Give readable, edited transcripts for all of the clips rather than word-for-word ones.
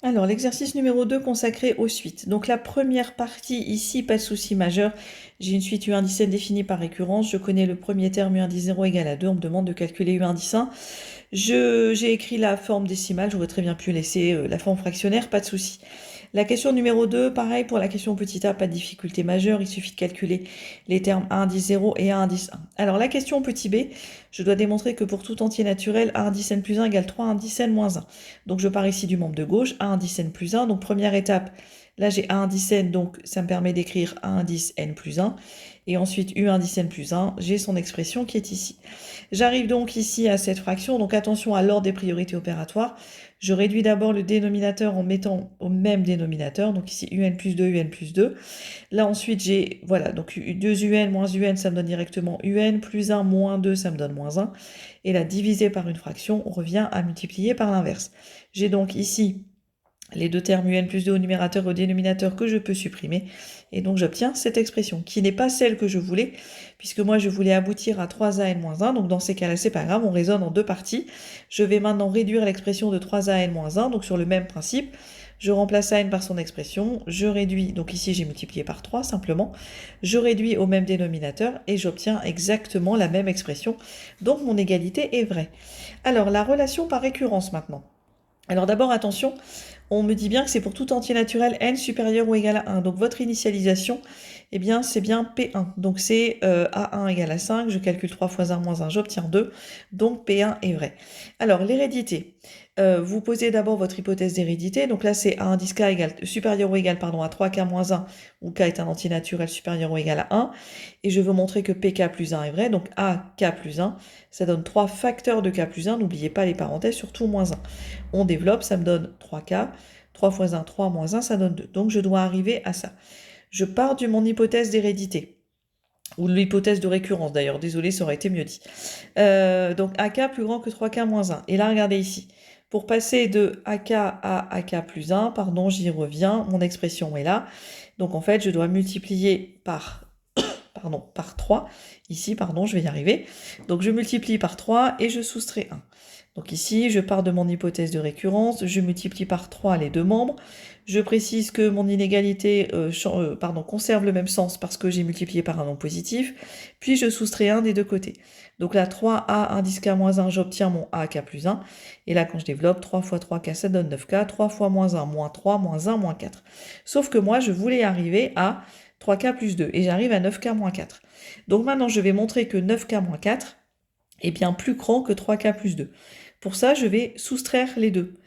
Alors, l'exercice numéro 2 consacré aux suites. Donc, la première partie, ici, pas de souci majeur. J'ai une suite U indice n définie par récurrence. Je connais le premier terme U indice 0 égale à 2. On me demande de calculer U indice 1. J'ai écrit la forme décimale. J'aurais très bien pu laisser la forme fractionnaire, pas de souci. La question numéro 2, pareil pour la question petit a, pas de difficulté majeure. Il suffit de calculer les termes A indice 0 et A indice 1. Alors, la question petit b, je dois démontrer que pour tout entier naturel, A indice n plus 1 égale 3 indice n moins 1. Donc, je pars ici du membre de gauche, A indice n plus 1. Donc, première étape, là, j'ai A indice n, donc ça me permet d'écrire A indice n plus 1. Et ensuite, U indice n plus 1, j'ai son expression qui est ici. J'arrive donc ici à cette fraction. Donc, attention à l'ordre des priorités opératoires. Je réduis d'abord le dénominateur en mettant au même dénominateur. Donc, ici, UN plus 2, UN plus 2. Là, ensuite, j'ai, voilà, donc 2 UN moins UN, ça me donne directement UN, plus 1 moins 2, ça me donne moins 1. Et là, divisé par une fraction, on revient à multiplier par l'inverse. J'ai donc ici les deux termes UN plus 2 au numérateur et au dénominateur que je peux supprimer. Et donc, j'obtiens cette expression, qui n'est pas celle que je voulais, puisque moi, je voulais aboutir à 3an-1. Donc, dans ces cas-là, c'est pas grave, on raisonne en deux parties. Je vais maintenant réduire l'expression de 3an-1, donc sur le même principe. Je remplace an par son expression, je réduis, donc ici j'ai multiplié par 3 simplement, je réduis au même dénominateur et j'obtiens exactement la même expression, donc mon égalité est vraie. Alors la relation par récurrence maintenant. Alors d'abord attention, on me dit bien que c'est pour tout entier naturel n supérieur ou égal à 1, donc votre initialisation, eh bien c'est bien P1, donc c'est A1 égale à 5, je calcule 3 fois 1 moins 1, j'obtiens 2, donc P1 est vrai. Alors l'hérédité. Vous posez d'abord votre hypothèse d'hérédité. Donc là, c'est A indice K supérieur ou égal à 3K moins 1, où K est un entier naturel supérieur ou égal à 1. Et je veux montrer que PK plus 1 est vrai. Donc AK plus 1, ça donne 3 facteurs de K plus 1. N'oubliez pas les parenthèses, surtout moins 1. On développe, ça me donne 3K. 3 fois 1, 3 moins 1, ça donne 2. Donc je dois arriver à ça. Je pars de mon hypothèse d'hérédité. Ou l'hypothèse de récurrence d'ailleurs, désolé, ça aurait été mieux dit. Donc AK plus grand que 3K moins 1. Et là, regardez ici. Pour passer de AK à AK plus 1, pardon, j'y reviens, mon expression est là. Donc en fait, je dois multiplier par, par 3. Ici, pardon, je vais y arriver. Donc je multiplie par 3 et je soustrais 1. Donc ici, je pars de mon hypothèse de récurrence, je multiplie par 3 les deux membres. Je précise que mon inégalité conserve le même sens parce que j'ai multiplié par un nombre positif. Puis je soustrais 1 des deux côtés. Donc là, 3A indice K moins 1, j'obtiens mon AK plus 1. Et là, quand je développe, 3 fois 3K, ça donne 9K. 3 fois moins 1, moins 3, moins 1, moins 4. Sauf que moi, je voulais arriver à 3K plus 2. Et j'arrive à 9K moins 4. Donc maintenant, je vais montrer que 9K moins 4 est bien plus grand que 3K plus 2. Pour ça, je vais soustraire les deux.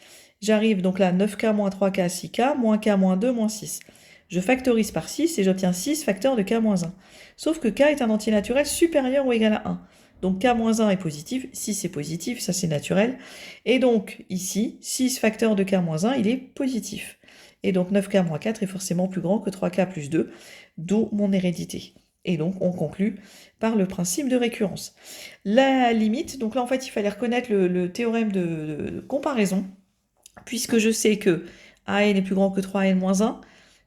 J'arrive donc là, 9K moins 3K, 6K, moins K moins 2, moins 6. Je factorise par 6 et j'obtiens 6 facteurs de K moins 1. Sauf que K est un entier naturel supérieur ou égal à 1. Donc K moins 1 est positif, 6 est positif, ça c'est naturel. Et donc ici, 6 facteurs de K moins 1, il est positif. Et donc 9K moins 4 est forcément plus grand que 3K plus 2, d'où mon hérédité. Et donc on conclut par le principe de récurrence. La limite, donc là en fait il fallait reconnaître le théorème de comparaison, puisque je sais que an est plus grand que 3n-1,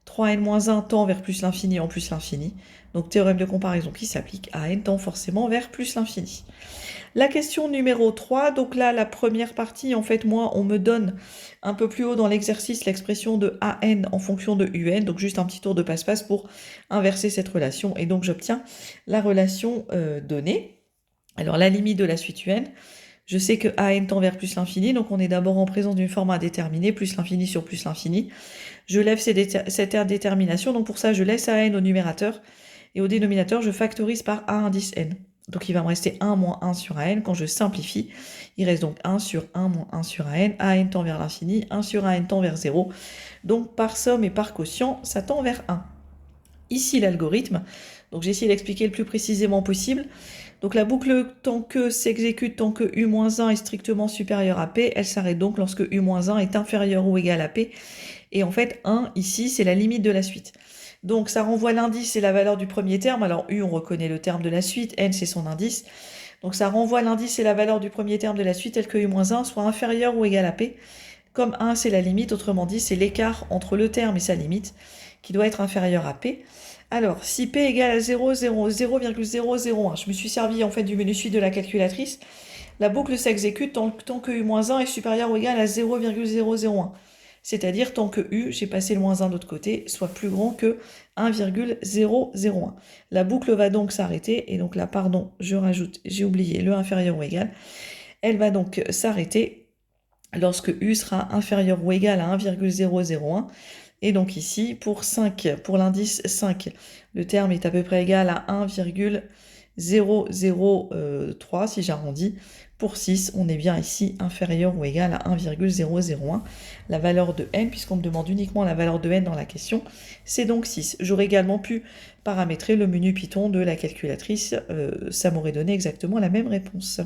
3n-1 tend vers plus l'infini en plus l'infini, donc théorème de comparaison qui s'applique, an tend forcément vers plus l'infini. La question numéro 3, donc là la première partie, en fait moi on me donne un peu plus haut dans l'exercice l'expression de an en fonction de un, donc juste un petit tour de passe-passe pour inverser cette relation, et donc j'obtiens la relation donnée. Alors la limite de la suite un, je sais que an tend vers plus l'infini, donc on est d'abord en présence d'une forme indéterminée, plus l'infini sur plus l'infini. Je lève cette indétermination, donc pour ça je laisse an au numérateur, et au dénominateur je factorise par a indice n. Donc il va me rester 1 moins 1 sur an. Quand je simplifie, il reste donc 1 sur 1 moins 1 sur an tend vers l'infini, 1 sur an tend vers 0. Donc par somme et par quotient, ça tend vers 1. Ici l'algorithme, donc j'ai essayé d'expliquer le plus précisément possible. Donc la boucle tant que s'exécute tant que U-1 est strictement supérieur à P, elle s'arrête donc lorsque U-1 est inférieur ou égal à P. Et en fait, 1, ici, c'est la limite de la suite. Donc ça renvoie l'indice et la valeur du premier terme. Alors U, on reconnaît le terme de la suite, N, c'est son indice. Donc ça renvoie l'indice et la valeur du premier terme de la suite tel que U-1 soit inférieur ou égal à P. Comme 1, c'est la limite, autrement dit, c'est l'écart entre le terme et sa limite qui doit être inférieur à P. Alors, si P égale à 0,001, je me suis servi en fait du menu suite de la calculatrice, la boucle s'exécute tant que U-1 est supérieur ou égal à 0,001. c'est-à-dire tant que U, j'ai passé le moins 1 de l'autre côté, soit plus grand que 1,001. La boucle va donc s'arrêter, et donc là, pardon, je rajoute, j'ai oublié le inférieur ou égal, elle va donc s'arrêter lorsque U sera inférieur ou égal à 1,001. Et donc ici, pour l'indice 5, le terme est à peu près égal à 1,003 si j'arrondis. Pour 6, on est bien ici inférieur ou égal à 1,001. La valeur de n, puisqu'on me demande uniquement la valeur de n dans la question, c'est donc 6. J'aurais également pu paramétrer le menu Python de la calculatrice, ça m'aurait donné exactement la même réponse.